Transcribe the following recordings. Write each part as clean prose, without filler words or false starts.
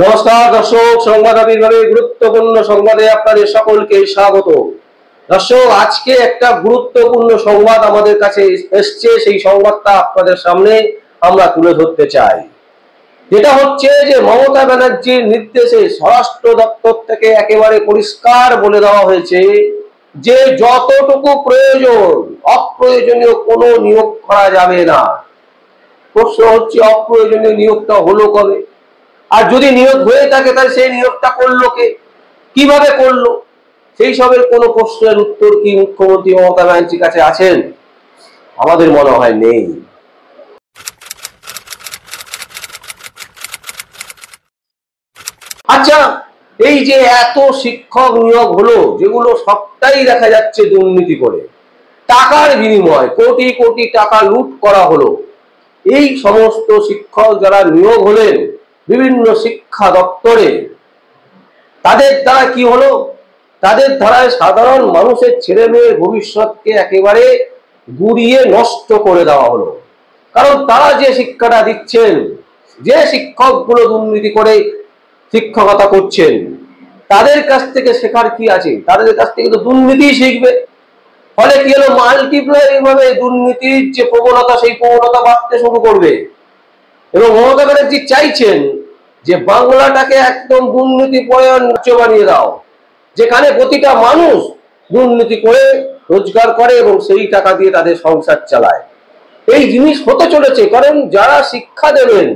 নমস্কার দর্শক, সংবাদ আবির্ভাবে গুরুত্বপূর্ণ সংবাদে আপনাদের সকলকে স্বাগত। দর্শক, আজকে একটা গুরুত্বপূর্ণ সংবাদ আমাদের কাছে এসছে, সেই সংবাদটা আপনাদের সামনে আমরা তুলে ধরতে চাই। যেটা হচ্ছে যে মমতা ব্যানার্জির নির্দেশে স্বরাষ্ট্র দপ্তর থেকে একেবারে পরিষ্কার বলে দেওয়া হয়েছে যে যতটুকু প্রয়োজন, অপ্রয়োজনীয় কোনো নিয়োগ করা যাবে না। প্রশ্ন হচ্ছে, অপ্রয়োজনীয় নিয়োগটা হলো কবে? আর যদি নিয়োগ হয়ে থাকে তাহলে সেই নিয়োগটা করলো কে, কিভাবে করলো? সেই সবের কোনো প্রশ্নের উত্তর কি মুখ্যমন্ত্রী মমতা ব্যানার্জির কাছে আছেন? আমাদের মনে হয় নেই। আচ্ছা, এই যে এত শিক্ষক নিয়োগ হলো, যেগুলো সবটাই দেখা যাচ্ছে দুর্নীতি করে, টাকার বিনিময় কোটি কোটি টাকা লুট করা হলো, এই সমস্ত শিক্ষক যারা নিয়োগ হলেন বিভিন্ন শিক্ষা দপ্তরে, তাদের দ্বারা কি হলো? তাদের দ্বারায় সাধারণ মানুষের ছেলে মেয়ের ভবিষ্যৎকে একেবারে গুড়িয়ে নষ্ট করে দেওয়া হলো। কারণ তারা যে শিক্ষাটা দিচ্ছেন, যে শিক্ষকগুলো দুর্নীতি করে শিক্ষকতা করছেন, তাদের কাছ থেকে শেখার কি আছে? তাদের কাছ থেকে তো দুর্নীতি শিখবে। ফলে কি হলো? মাল্টিপ্লাই ভাবে দুর্নীতির যে প্রবণতা, সেই প্রবণতা বাড়তে শুরু করবে। এবং মমতা ব্যানার্জি চাইছেন যে বাংলাটাকে একদম দুর্নীতি পরায়ণ রাজ্য বানিয়ে দাও, যেখানে প্রতিটা মানুষ দুর্নীতি করে রোজগার করে এবং সেই টাকা দিয়ে তাদের সংসার চালায়। এই জিনিস হতে চলেছে, কারণ যারা শিক্ষা দেবেন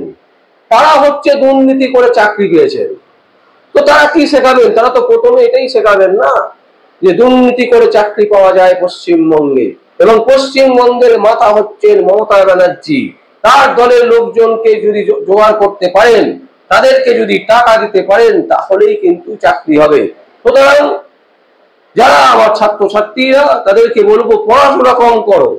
তারা হচ্ছে দুর্নীতি করে চাকরি পেয়েছেন। তো তারা কি শেখাবেন? তারা তো প্রথমে এটাই শেখাবেন না যে দুর্নীতি করে চাকরি পাওয়া যায় পশ্চিমবঙ্গে, এবং পশ্চিমবঙ্গের মাথা হচ্ছেন মমতা ব্যানার্জি। তার দলের লোকজনকে যদি জোগাড় করতে পারেন, তাদেরকে যদি টাকা দিতে পারেন, তাহলেই কিন্তু চাকরি হবে। সুতরাং যারা আমার ছাত্রছাত্রীরা, তাদেরকে বলবো পড়াশোনা কম করো,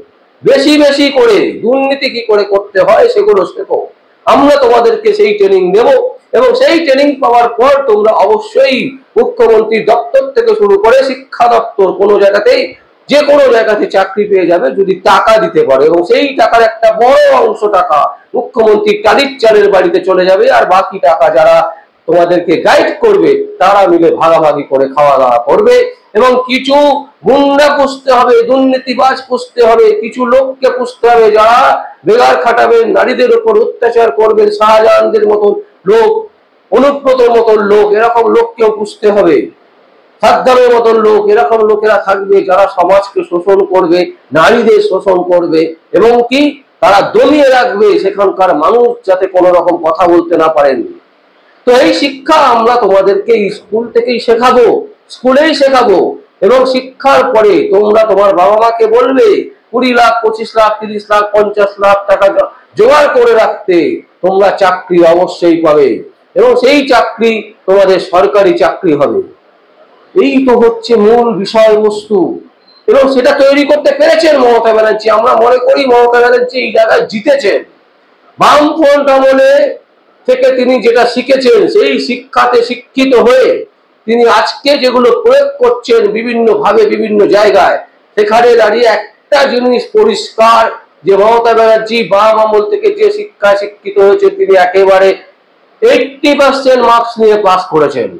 বেশি বেশি করে দুর্নীতি কি করে করতে হয় সেগুলো শেখো। আমরা তোমাদেরকে সেই ট্রেনিং দেব, এবং সেই ট্রেনিং পাওয়ার পর তোমরা অবশ্যই মুখ্যমন্ত্রী দপ্তর থেকে শুরু করে শিক্ষা দপ্তর কোনো জায়গাতেই, যে কোনো জায়গাতে চাকরি পেয়ে যাবে যদি টাকা দিতে পারে। এবং সেই টাকার একটা বড় অংশ টাকা মুখ্যমন্ত্রী টালির চালের বাড়িতে চলে যাবে, আর বাকি টাকা যারা তোমাদেরকে গাইড করবে তারা মিলে ভাগাভাগি করে খাওয়া দাওয়া করবে। এবং কিছু গুন্ডা পুষতে হবে, দুর্নীতিবাজ পুষতে হবে, কিছু লোককে পুষতে হবে যারা বেগার খাটাবেন, নারীদের উপর অত্যাচার করবেন, শাহজাহানদের মতন লোক, অনুব্রতর মতন লোক, এরকম লোককেও পুষতে হবে। সাদ্দামের মতন লোক, এরকম লোকেরা থাকবে যারা সমাজকে শোষণ করবে, নারীদের শোষণ করবে, এবং কি তারা দমিয়ে রাখবে সেখানকার মানুষ যাতে কোনো রকম কথা বলতে না পারেন। তো এই শিক্ষা আমরা তোমাদেরকে স্কুল থেকেই শেখাবো, স্কুলেই শেখাবো। এবং শিক্ষার পরে তোমরা তোমার বাবা মাকে বলবে 20 লাখ, 25 লাখ, 30 লাখ, 50 লাখ টাকা জোগাড় করে রাখতে, তোমরা চাকরি অবশ্যই পাবে, এবং সেই চাকরি তোমাদের সরকারি চাকরি হবে। এই তো হচ্ছে মূল বিষয়বস্তু, এবং সেটা তৈরি করতে পেরেছেন মমতা ব্যানার্জি। আমরা মনে করি মমতা ব্যানার্জি এই জায়গায় জিতেছেন। বামফ্রন্ট আমলে থেকে তিনি যেটা শিখেছেন, সেই শিক্ষাতে শিক্ষিত হয়ে তিনি আজকে যেগুলো প্রয়োগ করছেন বিভিন্ন ভাবে বিভিন্ন জায়গায়, সেখানে দাঁড়িয়ে একটা জিনিস পরিষ্কার যে মমতা ব্যানার্জি বাম আমল থেকে যে শিক্ষায় শিক্ষিত হয়েছে, তিনি একেবারে 80% মার্কস নিয়ে পাস করেছেন।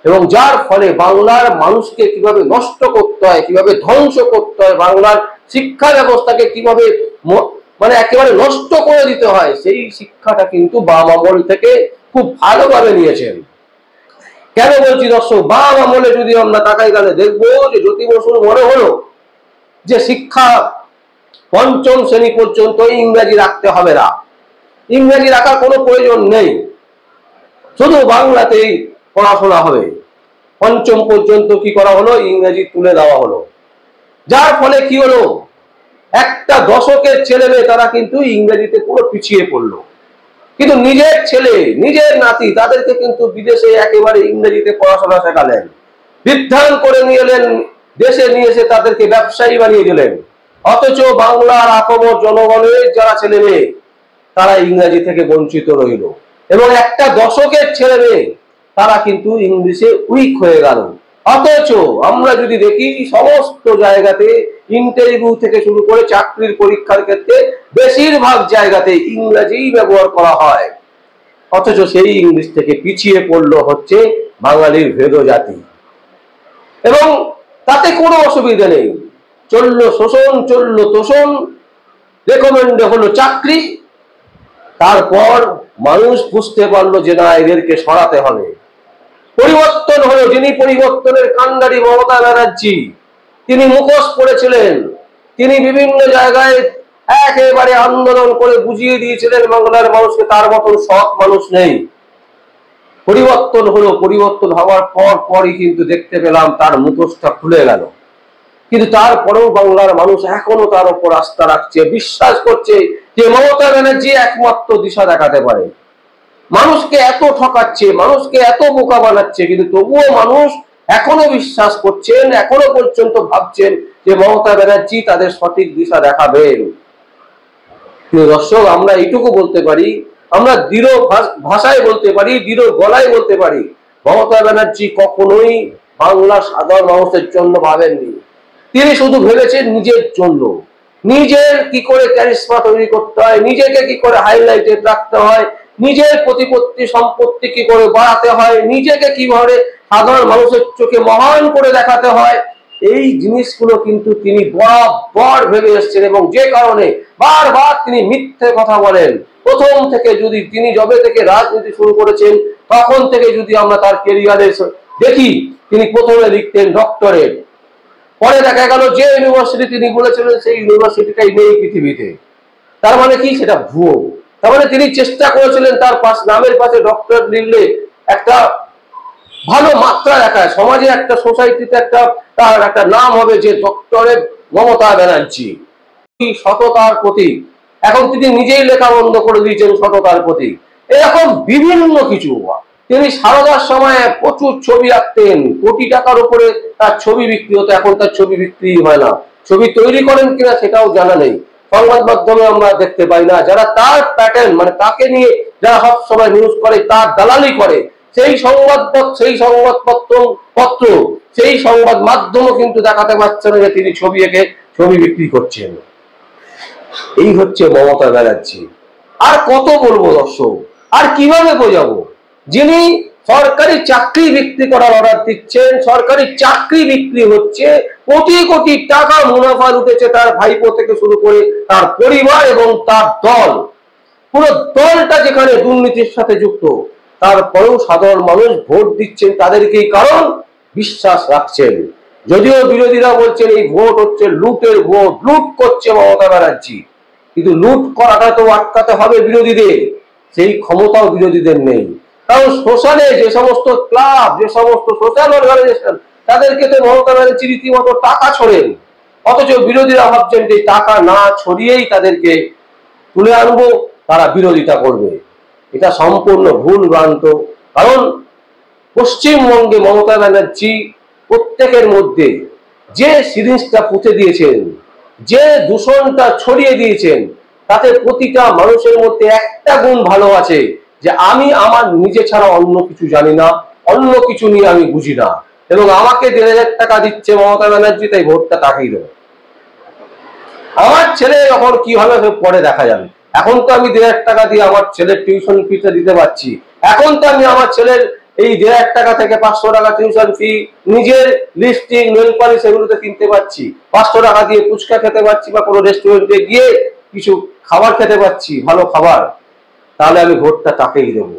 এবং যার ফলে বাংলার মানুষকে কিভাবে নষ্ট করতে হয়, কিভাবে ধ্বংস করতে হয়, বাংলার শিক্ষা ব্যবস্থাকে কিভাবে মানে একেবারে নষ্ট করে দিতে হয়, সেই শিক্ষাটা কিন্তু বাম আমল থেকে খুব ভালোভাবে নিয়েছেন। কেন বলছি দর্শক? বাম আমলে যদি আমরা তাকাই তাহলে দেখবো যে জ্যোতি বসুর মনে হলো যে শিক্ষা 5ম শ্রেণী পর্যন্ত ইংরেজি রাখতে হবে না, ইংরেজি রাখার কোনো প্রয়োজন নেই, শুধু বাংলাতেই পড়াশোনা হবে। 5ম পর্যন্ত কি করা হলো? ইংরেজি তুলে দেওয়া হলো। যার ফলে কি হলো? একটা দশকের ছেলে মেয়ে তারা কিন্তু ইংরেজিতে পুরো পিছিয়ে পড়লো, কিন্তু নিজের ছেলে, নিজের নাতি, তাদেরকে কিন্তু বিদেশে একেবারে ইংরেজিতে পড়াশোনা শেখালেন, বিধান করে নিয়ে এলেন, দেশে নিয়ে এসে তাদেরকে ব্যবসায়ী বানিয়ে দিলেন। অথচ বাংলার আপামর জনগণের যারা ছেলে মেয়ে, তারা ইংরেজি থেকে বঞ্চিত রইল, এবং একটা দশকের ছেলে মেয়ে তারা কিন্তু ইংলিশে উইক হয়ে গেল। অথচ আমরা যদি দেখি সমস্ত জায়গাতে ইন্টারভিউ থেকে শুরু করে চাকরির পরীক্ষার ক্ষেত্রে বেশিরভাগ জায়গাতে ইংরেজি ব্যবহার করা হয়। অথচ সেই ইংলিশ থেকে পিছিয়ে পড়লো হচ্ছে বাঙালির ভেদ জাতি। এবং তাতে কোনো অসুবিধা নেই, চললো শোষণ, চললো তোষণ, রেকমেন্ডে হলো চাকরি। তারপর মানুষ বুঝতে পারলো যে না, এদেরকে সরাতে হবে। পরিবর্তন হলো, যিনি পরিবর্তনের কাণ্ডারি মমতা ব্যানার্জি, তিনি মুখোশ পড়েছিলেন। তিনি বিভিন্ন জায়গায় একেবারে আন্দোলন করে বুঝিয়ে দিয়েছিলেন বাংলার মানুষকে তার মতন সৎ মানুষ নেই। পরিবর্তন হলো, পরিবর্তন হওয়ার পরই কিন্তু দেখতে পেলাম তার মুখোশটা খুলে গেল। কিন্তু তারপরেও বাংলার মানুষ এখনো তার উপর আস্থা রাখছে, বিশ্বাস করছে যে মমতা ব্যানার্জি একমাত্র দিশা দেখাতে পারে। মানুষকে এত ঠকাচ্ছে, মানুষকে এত বোকা বানাচ্ছে, কিন্তু তবুও মানুষ এখনো বিশ্বাস করছেন, এখনো পর্যন্ত ভাবছেন যে মমতা ব্যানার্জি তাদের সঠিক দিশা দেখাবেন। কিন্তু দর্শক, আমরা এইটুকু বলতে পারি, আমরা দৃঢ় ভাষায় বলতে পারি, দৃঢ় গলায় বলতে পারি, মমতা ব্যানার্জি কখনোই বাংলার সাধারণ মানুষের জন্য ভাবেননি। তিনি শুধু ভেবেছেন নিজের জন্য, নিজের কি করে ক্যারিশমা তৈরি করতে হয়, নিজেকে কি করে হাইলাইটেড রাখতে হয়, নিজের প্রতিপত্তি সম্পত্তি কি করে বাড়াতে হয়, নিজেকে কিভাবে সাধারণ মানুষের চোখে মহান করে দেখাতে হয়, এই জিনিসগুলো কিন্তু তিনি বরাবর ভেবে এসেছেন। এবং যে কারণে বারবার তিনি মিথ্যে কথা বলেন। প্রথম থেকে যদি তিনি যবে থেকে রাজনীতি শুরু করেছেন তখন থেকে যদি আমরা তার ক্যারিয়ারে দেখি, তিনি প্রথমে লিখতেন ডক্টরেট, পরে দেখা গেল যে ইউনিভার্সিটি তিনি বলেছিলেন সেই ইউনিভার্সিটিটাই নেই পৃথিবীতে। তার মানে কি? সেটা ভুয়ো। তার মানে তিনি চেষ্টা করেছিলেন তার নামের পাশে ডক্টরেট লিখলে একটা ভালো মাত্রা দেখায়, সমাজে একটা সোসাইটিতে একটা তার একটা নাম হবে যে ডক্টরেট মমতা ব্যানার্জি, সততার প্রতীক। এখন তিনি নিজেই লেখা বন্ধ করে দিয়েছেন সততার প্রতীক। এরকম বিভিন্ন কিছু। তিনি সারদার সময় প্রচুর ছবি আঁকতেন, কোটি টাকার উপরে তার ছবি বিক্রি হতো, এখন তার ছবি বিক্রি হয় না। ছবি তৈরি করেন কিনা সেটাও জানা নেই, সংবাদ মাধ্যমে আমরা দেখতে পাই না। যারা তার প্যাটার্ন মানে তাকে নিয়ে যারা সব সময় নিউজ করে, তার দালালি করে, সেই সংবাদপত্র সেই সংবাদ মাধ্যমও কিন্তু দেখাতে পারছে না যে তিনি ছবি এঁকে ছবি বিক্রি করছেন। এই হচ্ছে মমতা ব্যানার্জি। আর কত বলবো দর্শক, আর কিভাবে বোঝাবো? যিনি সরকারি চাকরি বিক্রি করার অর্ডার দিচ্ছেন, সরকারি চাকরি বিক্রি হচ্ছে, কোটি কোটি টাকা মুনাফা লুটেছে তার ভাইপো থেকে শুরু করে তার পরিবার এবং তার দল, পুরো দলটা যেখানে দুর্নীতির সাথে যুক্ত, তারপরেও সাধারণ মানুষ ভোট দিচ্ছেন তাদেরকেই, কারণ বিশ্বাস রাখছেন। যদিও বিরোধীরা বলছেন এই ভোট হচ্ছে লুটের ভোট, লুট করছে মমতা ব্যানার্জি, কিন্তু লুট করাটা তো আটকাতে হবে বিরোধীদের, সেই ক্ষমতাও বিরোধীদের নেই। কারণ সোশ্যালে যে সমস্ত ক্লাব, যে সমস্ত সোশ্যাল অর্গানাইজেশন, তাদেরকে তো মমতা ব্যানার্জি রীতিমতো টাকা ছড়েন, অথচ বিরোধীরা ভাবছেন যে টাকা না ছড়িয়েই তাদেরকে তুলে আনবো, তারা বিরোধিতা করবে। এটা সম্পূর্ণ ভুল ভ্রান্ত। কারণ পশ্চিমবঙ্গে মমতা ব্যানার্জি প্রত্যেকের মধ্যে যে সিরিজটা পুঁতে দিয়েছেন, যে দূষণটা ছড়িয়ে দিয়েছেন, তাতে প্রতিটা মানুষের মধ্যে একটা গুণ ভালো আছে, যে আমি আমার নিজে ছাড়া অন্য কিছু জানি না, অন্য কিছু নিয়ে আমি বুঝি না, এবং আমাকে 1,500 টাকা দিচ্ছে মমতা ব্যানার্জি, তাই ভোটটা তাকেই দেবো। আমার ছেলে যখন কি হবে পরে দেখা যাবে। এখন তো আমি 1,500 টাকা দিয়ে আমার ছেলের টিউশন ফিটা দিতে পারছি। এখন তো আমি আমার ছেলের এই 1,500 টাকা থেকে 500 টাকা টিউশন ফি, নিজের লিপস্টিক, নেল পালিশ এগুলোতে কিনতে পারছি, 500 টাকা দিয়ে ফুচকা খেতে পারছি, বা কোনো রেস্টুরেন্টে গিয়ে কিছু খাবার খেতে পারছি, ভালো খাবার। তাহলে আমি ভোটটা তাকেই দেবো।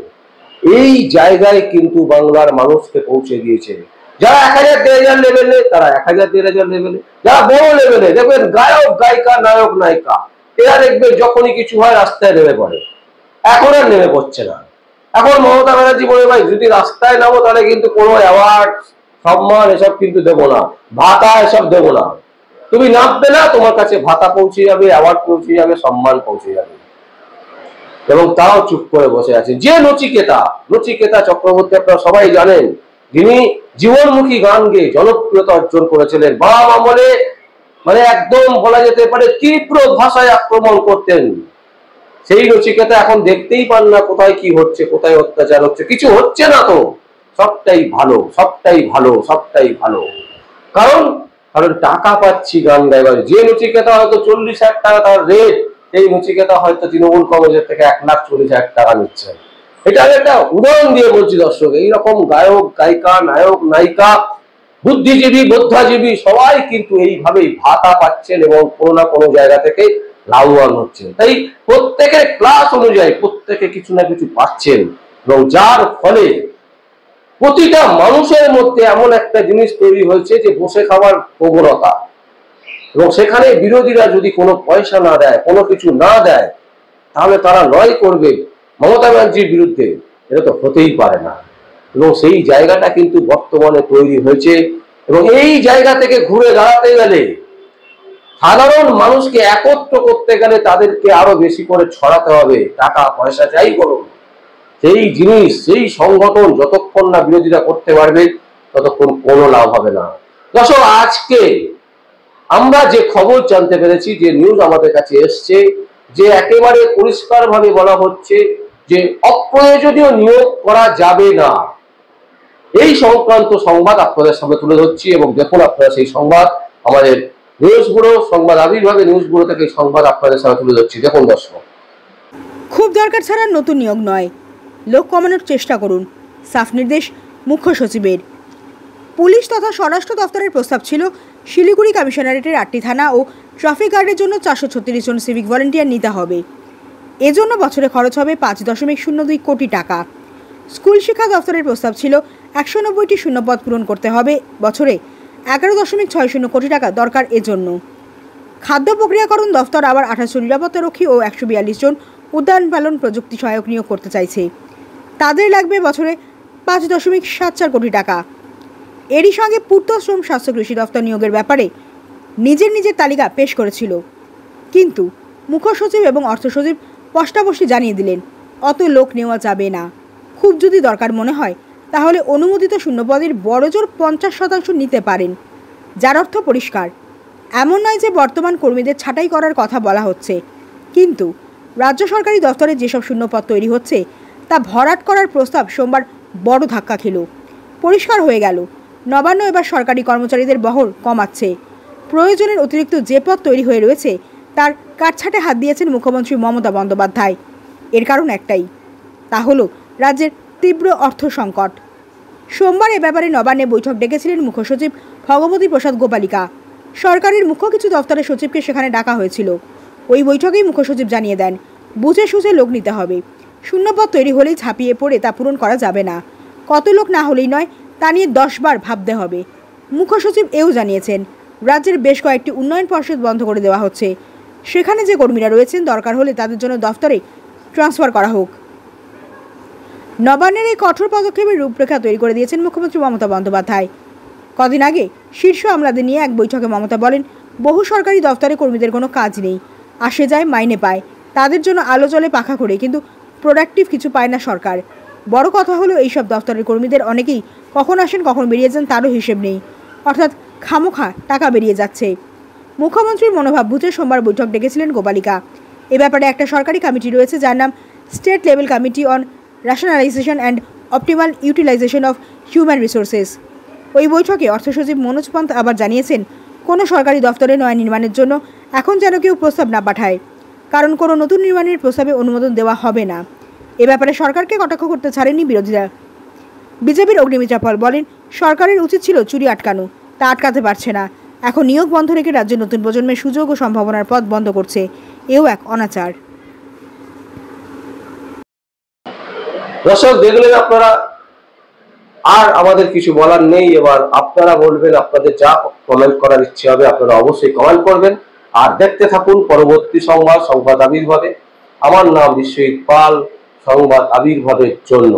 এই জায়গায় কিন্তু বাংলার মানুষকে পৌঁছে দিয়েছে। যারা 1000, 1,500 লেভেলে, তারা 1000, 1,500 লেভেলে। যারা বড় লেভেলে, দেখবেন গায়ক, গায়িকা, নায়ক, নায়িকা, এরা দেখবে যখনই কিছু হয় রাস্তায় নেমে পড়ে। এখন আর নেমে পড়ছে না। এখন মমতা ব্যানার্জি বলে, ভাই যদি রাস্তায় নামো তাহলে কিন্তু কোনো অ্যাওয়ার্ড, সম্মান এসব কিন্তু দেবো না, ভাতা এসব দেবো না। তুমি নামবে না, তোমার কাছে ভাতা পৌঁছে যাবে, অ্যাওয়ার্ড পৌঁছে যাবে, সম্মান পৌঁছে যাবে। এবং তাও চুপ করে বসে আছে। যে নচিকেতা চক্রবর্তী, আপনারা সবাই জানেন, যিনি জীবনমুখী গান গেয়ে জনপ্রিয়তা অর্জন করেছিলেন, বাম আমলে মানে একদম বলা যেতে পারে তীব্র ভাষায় আক্রমণ করতেন, সেই নচিকেতা এখন দেখতেই পান না কোথায় কি হচ্ছে, কোথায় অত্যাচার হচ্ছে। কিছু হচ্ছে না তো, সবটাই ভালো, সবটাই ভালো, সবটাই ভালো। কারণ টাকা পাচ্ছি গান গাইবার। যে নচিকেতা হয়তো 40,000 টাকা তার রেট, এই নচিকেতা হয়তো তৃণমূল কংগ্রেসের থেকে 1,40,000 টাকা নিচ্ছে। এটা আমি একটা উদাহরণ দিয়ে বলছি দর্শক, এইরকম গায়ক গায়িকা নায়ক নায়িকা বুদ্ধিজীবী বোদ্ধাজীবী সবাই কিন্তু এইভাবেই ভাতা পাচ্ছেন এবং কোনো না কোনো জায়গা থেকে লাভবান হচ্ছেন। তাই প্রত্যেকের ক্লাস অনুযায়ী প্রত্যেকে কিছু না কিছু পাচ্ছেন এবং যার ফলে প্রতিটা মানুষের মধ্যে এমন একটা জিনিস তৈরি হয়েছে যে বসে খাওয়ার প্রবণতা, এবং সেখানে বিরোধীরা যদি কোনো পয়সা না দেয়, কোনো কিছু না দেয়, তাহলে তারা লড়াই করবে মমতা ব্যানার্জির বিরুদ্ধে। এটা তো হতেই পারে না, এবং সেই জায়গাটা কিন্তু বর্তমানে তৈরি হয়েছে। এবং এই জায়গা থেকে ঘুরে দাঁড়াতে গেলে, সাধারণ মানুষকে একত্র করতে গেলে তাদেরকে আরো বেশি করে ছড়াতে হবে। টাকা পয়সা যাই করুন, সেই জিনিস সেই সংগঠন যতক্ষণ না বিরোধীরা করতে পারবে ততক্ষণ কোনো লাভ হবে না। দর্শক, আজকে আমরা যে খবর জানতে পেরেছি, যে নিউজ আমাদের কাছে এসছে, যে একেবারে পরিষ্কারভাবে বলা হচ্ছে যে অপ্রয়োজনীয় নিয়োগ করা যাবে না। এই সংক্রান্ত সংবাদ আপনাদের সামনে তুলে ধরছি, এবং দেখুন আপনারা সেই সংবাদ আমাদের নিউজ ব্যুরো সংবাদ আবির্ভাবে নিউজ ব্যুরো থেকে সংবাদ আপনাদের সামনে তুলে ধরছি। দেখুন দর্শক, খুব দরকার ছাড়া নতুন নিয়োগ নয়, লোক কমানোর চেষ্টা করুন, সাফ নির্দেশ মুখ্য সচিবের। পুলিশ তথা স্বরাষ্ট্র দফতরের প্রস্তাব ছিল শিলিগুড়ি কমিশনারেটের 8টি থানা ও ট্রাফিক গার্ডের জন্য 436 জন সিভিক ভলেন্টিয়ার নিতে হবে। এজন্য বছরে খরচ হবে 5.02 কোটি টাকা। স্কুল শিক্ষা দফতরের প্রস্তাব ছিল 190টি শূন্যপদ পূরণ করতে হবে, বছরে 11.60 কোটি টাকা দরকার এজন্য। খাদ্য প্রক্রিয়াকরণ দফতর আবার 28 নিরাপত্তারক্ষী ও 142 জন উদ্যান পালন প্রযুক্তি সহায়ক নিয়োগ করতে চাইছে। তাদের লাগবে বছরে 5.74 কোটি টাকা। এরই সঙ্গে পূর্ত শ্রম স্বাস্থ্য কৃষি দফতর নিয়োগের ব্যাপারে নিজের তালিকা পেশ করেছিল, কিন্তু মুখ্য সচিব এবং অর্থ সচিব স্পষ্টভাবে জানিয়ে দিলেন অত লোক নেওয়া যাবে না। খুব যদি দরকার মনে হয় তাহলে অনুমোদিত শূন্যপদের বড়জোর 50% নিতে পারেন, যার অর্থ পরিষ্কার। এমন নয় যে বর্তমান কর্মীদের ছাঁটাই করার কথা বলা হচ্ছে, কিন্তু রাজ্য সরকারি দফতরে যেসব শূন্যপদ তৈরি হচ্ছে তা ভরাট করার প্রস্তাব সোমবার বড় ধাক্কা খেল। পরিষ্কার হয়ে গেল নবান্ন এবার সরকারি কর্মচারীদের বহর কমাচ্ছে। প্রয়োজনের অতিরিক্ত যে পদ তৈরি হয়ে রয়েছে তার কাটছাঁটে হাত দিয়েছেন মুখ্যমন্ত্রী মমতা বন্দ্যোপাধ্যায়। এর কারণ একটাই, তা হলো রাজ্যের তীব্র অর্থ সংকট। সোমবার এ ব্যাপারে নবান্নে বৈঠক ডেকেছিলেন মুখ্য সচিব ভগবতী প্রসাদ গোপালিকা। সরকারের মুখ্য কিছু দফতরের সচিবকে সেখানে ডাকা হয়েছিল। ওই বৈঠকেই মুখ্য সচিব জানিয়ে দেন, বুঝে সুঝে লোক নিতে হবে। শূন্যপদ তৈরি হলেই ঝাঁপিয়ে পড়ে তা পূরণ করা যাবে না। কত লোক না হলেই নয়, তা নিয়ে 10 বার ভাবতে হবে। মুখ্য সচিব এও জানিয়েছেন, রাজ্যের বেশ কয়েকটি উন্নয়ন পর্ষদ বন্ধ করে দেওয়া হচ্ছে। সেখানে যে কর্মীরা রয়েছেন দরকার হলে তাদের জন্য দফতরে ট্রান্সফার করা হোক। নবান্নের এই কঠোর পদক্ষেপের রূপরেখা তৈরি করে দিয়েছেন মুখ্যমন্ত্রী মমতা বন্দ্যোপাধ্যায়। কদিন আগে শীর্ষ আমলাদের নিয়ে এক বৈঠকে মমতা বলেন, বহু সরকারি দফতরে কর্মীদের কোনো কাজ নেই, আসে যায় মাইনে পায়, তাদের জন্য আলো জলে পাখা করে, কিন্তু প্রোডাক্টিভ কিছু পায় না সরকার। বড় কথা হলো এইসব দফতরের কর্মীদের অনেকেই কখন আসেন কখন বেরিয়ে যান তারও হিসেব নেই, অর্থাৎ খামোখা টাকা বেরিয়ে যাচ্ছে। মুখ্যমন্ত্রীর মনোভাব বুঝে সোমবার বৈঠক ডেকেছিলেন গোপালিকা। এ ব্যাপারে একটা সরকারি কমিটি রয়েছে যার নাম state level committee on rationalisation and optimal utilisation of human resources. ওই বৈঠকে অর্থ সচিব মনোজ পন্ত আবার জানিয়েছেন, কোনো সরকারি দফতরে নয়া নির্মাণের জন্য এখন যেন কেউ প্রস্তাব না পাঠায়, কারণ কোনো নতুন নির্মাণের প্রস্তাবে অনুমোদন দেওয়া হবে না। এ ব্যাপারে সরকারকে কটাক্ষ করতে ছাড়েননি বিরোধীরা। বিজেপির অগ্নিমিত্রা পাল বলেন, সরকারের উচিত ছিল চুরি আটকানো, তা আটকাতে পারছে না। এখন নিয়োগ বন্ধ রেখে রাজ্যের নতুন প্রজন্মের সুযোগ ও সম্ভাবনার পথ বন্ধ করছে, এও এক অনাচার। দর্শক দেখলেন আপনারা, আর আমাদের কিছু বলার নেই। এবার আপনারা বলবেন, আপনাদের যা কমেন্ট করার ইচ্ছে হবে আপনারা অবশ্যই কমেন্ট করবেন। আর দেখতে থাকুন পরবর্তী সংবাদ আবির্ভাবে। আমার নাম বিশ্বজিৎ পাল, সংবাদ আবির্ভাবের জন্য।